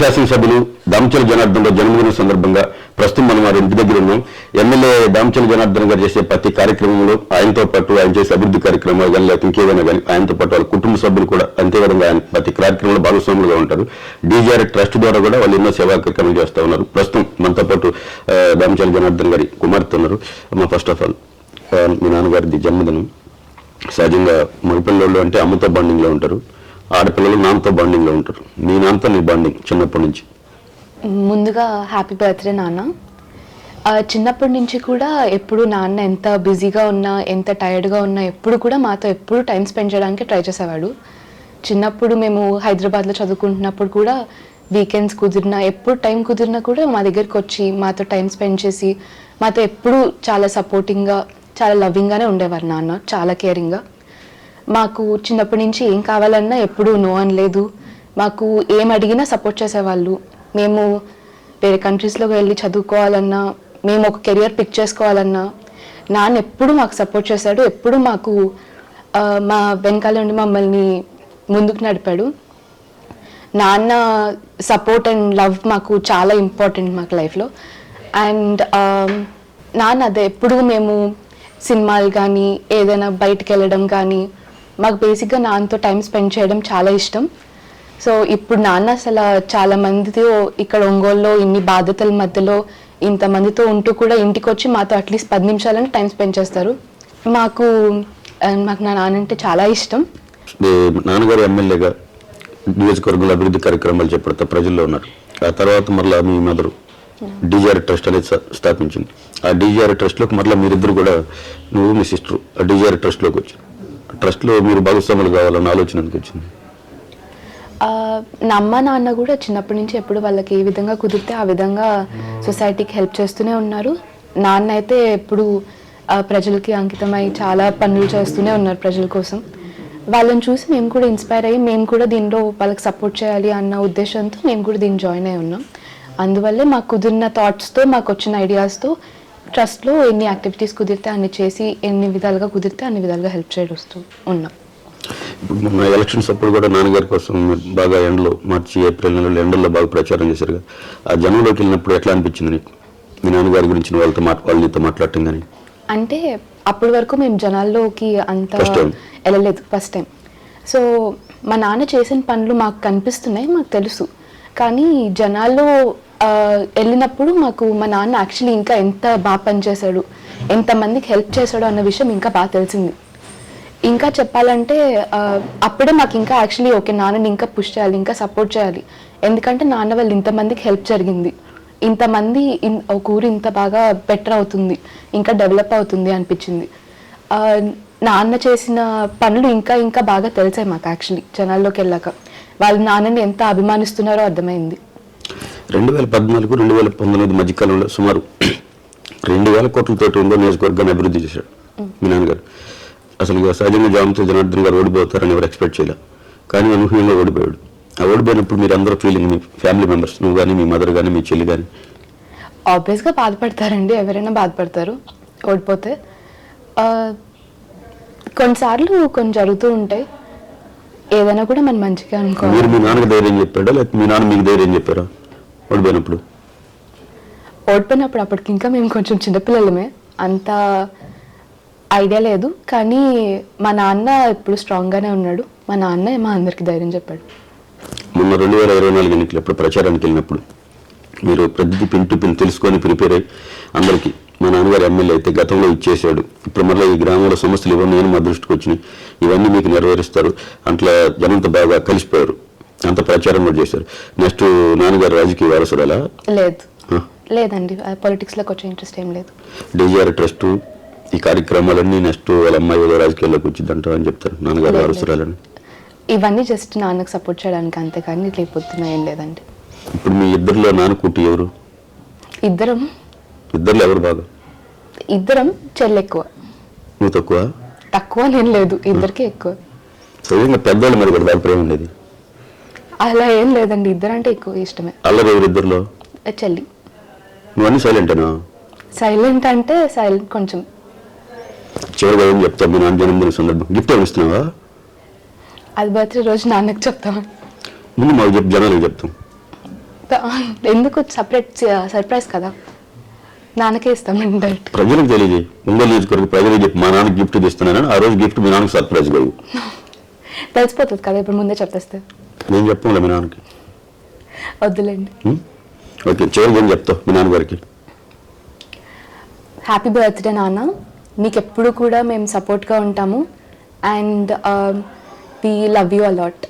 శాసనసభ్యులు దామచల జనార్దన్ రావు జన్మదిన సందర్భంగా ప్రస్తుతం మనం వారి ఇంటి దగ్గర ఉన్నాం. ఎమ్మెల్యే దామచల జనార్దన్ గారు చేసే ప్రతి కార్యక్రమంలో ఆయనతో పాటు ఆయన చేసే అభివృద్ధి కార్యక్రమాలు కానీ లేకపోతే ఇంకేదైనా కానీ ఆయనతో పాటు వాళ్ళ కుటుంబ సభ్యులు కూడా అంతేవిధంగా ఆయన ప్రతి కార్యక్రమంలో భాగస్వాములుగా ఉంటారు. డీజీఆర్ ట్రస్ట్ ద్వారా కూడా వాళ్ళు ఎన్నో సేవా కార్యక్రమాలు చేస్తూ ఉన్నారు. ప్రస్తుతం మనతో పాటు దామచల జనార్దన్ గారి కుమార్తె ఉన్నారు. ఫస్ట్ ఆఫ్ ఆల్ మీ నాన్నగారిది జన్మదినం. సహజంగా మగపిల్లలు అంటే అమ్మతో బాండింగ్ లో ఉంటారు, ఆడపిల్లలు నాన్నతో బాండింగ్ లో ఉంటారు. మీ నాన్నతో నీ బాండింగ్ చిన్నప్పటి నుంచి? ముందుగా హ్యాపీ బర్త్డే నాన్న. చిన్నప్పటి నుంచి కూడా ఎప్పుడు నాన్న ఎంత బిజీగా ఉన్నా ఎంత టైర్డ్గా ఉన్నా ఎప్పుడు కూడా మాతో ఎప్పుడు టైం స్పెండ్ చేయడానికి ట్రై చేసేవాడు. చిన్నప్పుడు మేము హైదరాబాద్లో చదువుకుంటున్నప్పుడు కూడా వీకెండ్స్ కుదిరినా ఎప్పుడు టైం కుదిరినా కూడా మా దగ్గరికి వచ్చి మాతో టైం స్పెండ్ చేసి మాతో ఎప్పుడు చాలా సపోర్టింగ్గా చాలా లవింగ్గానే ఉండేవారు నాన్న, చాలా కేరింగ్గా. మాకు చిన్నప్పటి నుంచి ఏం కావాలన్నా ఎప్పుడూ నో అని లేదు. మాకు ఏం అడిగినా సపోర్ట్ చేసేవాళ్ళు. మేము వేరే కంట్రీస్లోకి వెళ్ళి చదువుకోవాలన్నా, మేము ఒక కెరియర్ పిక్ చేసుకోవాలన్నా నాన్న ఎప్పుడు మాకు సపోర్ట్ చేశాడు. ఎప్పుడు మాకు మా వెనకాల నుండి మమ్మల్ని ముందుకు నడిపాడు. నాన్న సపోర్ట్ అండ్ లవ్ మాకు చాలా ఇంపార్టెంట్ మాకు లైఫ్లో. అండ్ నాన్న అదే ఎప్పుడు మేము సినిమాలు కానీ ఏదైనా బయటకు వెళ్ళడం కానీ మాకు బేసిక్గా నాన్నతో టైం స్పెండ్ చేయడం చాలా ఇష్టం. సో ఇప్పుడు నాన్న అసలు చాలా మందితో ఇక్కడ ఒంగోలులో ఇన్ని బాధ్యతల మధ్యలో ఇంతమందితో ఉంటూ కూడా ఇంటికి వచ్చి మాతో అట్లీస్ట్ 10 నిమిషాలని టైం స్పెండ్ చేస్తారు. మాకు నా నాన్న అంటే చాలా ఇష్టం. నాన్నగారు ఎమ్మెల్యేగా నియోజకవర్గంలో అభివృద్ధి కార్యక్రమాలు చేపడతా ప్రజల్లో ఉన్నారు. ఆ తర్వాత మరలా మీ మదరు డీజీఆర్ ట్రస్ట్ అనేది స్థాపించింది. ఆ డీజీఆర్ ట్రస్ట్లోకి మరలా మీరిద్దరు కూడా, నువ్వు మీ సిస్టర్ ఆ డీజీఆర్ ట్రస్ట్లోకి వచ్చారు. ట్రస్ట్లో మీరు భాగస్వాములు కావాలన్న ఆలోచన ఎందుకు వచ్చింది? నా అమ్మ నాన్న కూడా చిన్నప్పటి నుంచి ఎప్పుడు వాళ్ళకి ఏ విధంగా కుదిరితే ఆ విధంగా సొసైటీకి హెల్ప్ చేస్తూనే ఉన్నారు. నాన్న అయితే ఎప్పుడు ప్రజలకి అంకితమై చాలా పనులు చేస్తూనే ఉన్నారు ప్రజల కోసం. వాళ్ళని చూసి మేము కూడా ఇన్స్పైర్ అయ్యి మేము కూడా దీనిలో వాళ్ళకి సపోర్ట్ చేయాలి అన్న ఉద్దేశంతో మేము కూడా దీన్ని జాయిన్ అయి ఉన్నాం. అందువల్లే మాకు కుదిరిన థాట్స్తో, మాకు వచ్చిన ఐడియాస్తో ట్రస్ట్లో ఎన్ని యాక్టివిటీస్ కుదిరితే అన్ని చేసి, ఎన్ని విధాలుగా కుదిరితే అన్ని విధాలుగా హెల్ప్ చేయొస్తూ ఉన్నాం. ఇప్పుడు మన ఎలక్షన్స్ అప్పుడు కూడా నాన్నగారి కోసం బాగా ఎండలో, మార్చి ఏప్రిల్ నెలలో ఎండల్లో బాగా ప్రచారం చేశారు కదా. ఆ జనంలోకి వెళ్ళినప్పుడు ఎట్లా అనిపించింది నీకు? మీ నాన్నగారి గురించి వాళ్ళతో మాట్లాడటం కానీ? అంటే అప్పటి వరకు మేము జనాల్లోకి అంత వెళ్ళలేదు, ఫస్ట్ టైం. సో మా నాన్న చేసిన పనులు మాకు కనిపిస్తున్నాయి, మాకు తెలుసు. కానీ జనాల్లో వెళ్ళినప్పుడు మాకు మా నాన్న యాక్చువల్లీ ఇంకా ఎంత బాగా పనిచేశాడు, ఎంతమందికి హెల్ప్ చేశాడు అన్న విషయం ఇంకా బాగా తెలిసింది. ఇంకా చెప్పాలంటే అప్పుడే మాకు ఇంకా యాక్చువల్లీ ఓకే నాన్నని ఇంకా పుష్ చేయాలి, ఇంకా సపోర్ట్ చేయాలి. ఎందుకంటే నాన్న వాళ్ళు ఇంతమందికి హెల్ప్ జరిగింది, ఇంతమంది ఒక ఊరు ఇంత బాగా బెటర్ అవుతుంది, ఇంకా డెవలప్ అవుతుంది అనిపించింది. నాన్న చేసిన పనులు ఇంకా ఇంకా బాగా తెలిసాయి మాకు యాక్చువల్లీ జనాల్లోకి వెళ్ళాక. వాళ్ళు నాన్నని ఎంత అభిమానిస్తున్నారో అర్థమైంది. 2014-2019 మధ్యకాలంలో సుమారు 2000 కోట్లతోటి ఉందో నియోజకవర్గాన్ని అభివృద్ధి చేశాడు మీ నాన్నగారు. అసలు సహజంగా దామచల జనార్దన్ గారు ఓడిపోతారని ఎవరు ఎక్స్పెక్ట్ చేయలేదు, కానీ అనూహ్యంగా ఓడిపోయాడు. ఆ ఓడిపోయినప్పుడు మీరు అందరూ ఫీలింగ్, మీ ఫ్యామిలీ మెంబర్స్, నువ్వు కానీ, మీ మదర్ కానీ, మీ చెల్లి కానీ? ఆబ్వియస్గా బాధపడతారండి, ఎవరైనా బాధపడతారు ఓడిపోతే. కొన్నిసార్లు కొన్ని జరుగుతూ ఉంటాయి, ఏదైనా కూడా మనం మంచిగా అనుకోవాలి. మీరు మీ నాన్నకి ధైర్యం చెప్పాడా లేకపోతే మీ నాన్న మీకు ధైర్యం చెప్పారా ఓడిపోయినప్పుడు? అప్పటికి ఇంకా మేము కొంచెం చిన్నపిల్లలమే, అంత ఐడియా లేదు. కానీ మా నాన్న ఇప్పుడు స్ట్రాంగ్గానే ఉన్నాడు. మా నాన్న మా అందరికి ధైర్యం చెప్పాడు. మొన్న 2024 ఎన్నికలు ఎప్పుడు ప్రచారానికి వెళ్ళినప్పుడు మీరు ప్రతి పిన్ టు పిన్ తెలుసుకొని ప్రిపేర్ అయ్యి అందరికీ, మా నాన్నగారు ఎమ్మెల్యే అయితే గతంలో ఇచ్చేసాడు, ఇప్పుడు మళ్ళీ ఈ గ్రామంలో సమస్యలు ఇవన్నీ మా దృష్టికి వచ్చినాయి, ఇవన్నీ మీకు నెరవేరుస్తారు, అట్లా జనంతో బాగా కలిసిపోయారు, అంత ప్రచారం కూడా చేశారు. నెక్స్ట్ నాన్నగారు రాజకీయ వారసురాలా? లేదండి, పొలిటిక్స్లోకి వచ్చే ఇంట్రెస్ట్ ఏం లేదు. డీజీఆర్ ట్రస్ట్ ఈ కార్యక్రమాలన్నీ నెక్స్ట్ వాళ్ళ అమ్మాయి రాజకీయాల్లోకి వచ్చిందంట అని చెప్తారు నాన్నగారు వారసురాలని. ఇవన్నీ జస్ట్ నాన్నకు సపోర్ట్ చేయడానికి అంతే, కానీ ఇట్లా పొద్దున ఏం లేదండి. ఇప్పుడు మీ ఇద్దరిలో నాన్న కూటి ఎవరు? ఇద్దరులో ఎవరు బాగా? ఇద్దరం. చెల్లి ఎక్కువ. నువ్వు తక్కువ? తక్కువ నేను లేదు, ఇద్దరికి ఎక్కువ. సరిగ్గా పెద్దవాళ్ళు మరి కూడా దాని ప్రేమ ఉండేది? అలా ఏం లేదండి, ఇద్దరంటే ఎక్కువ ఇష్టమే. అల్లరి ఎవరు ఇద్దరులో? చెల్లి. నువ్వన్నీ సైలెంటేనా? సైలెంట్ అంటే సైలెంట్ కొంచెం. చివరిగా ఏం చెప్తావు మీ నాన్న జన్మదిన సందర్భం? గిఫ్ట్ ఏమి ఇస్తున్నావా? అది బర్త్డే రోజు నాన్నకు చెప్తాం. ముందు మాకు జనాలకు చెప్తాం. చెప్తా. ఎందుకు సర్ప్రైజ్ కదా, నాన్నకే ఇస్తామండి డైరెక్ట్. ప్రజలకు తెలియదు, ఒంగోలు నియోజకవర్గ ప్రజలకు చెప్పి మా నాన్నకి గిఫ్ట్ తెస్తున్నాను, ఆ రోజు గిఫ్ట్ మీ నాన్నకి సర్ప్రైజ్ కాదు. తెలిసిపోతుంది కదా ఇప్పుడు ముందే చెప్పేస్తే. నేను చెప్పలే మీ నాన్నకి. వద్దులేండి. ఓకే, చివరికి ఏం చెప్తావు మీ నాన్నగారికి? హ్యాపీ బర్త్డే నాన్న, నీకు ఎప్పుడు కూడా మేము సపోర్ట్గా ఉంటాము, and we love you a lot.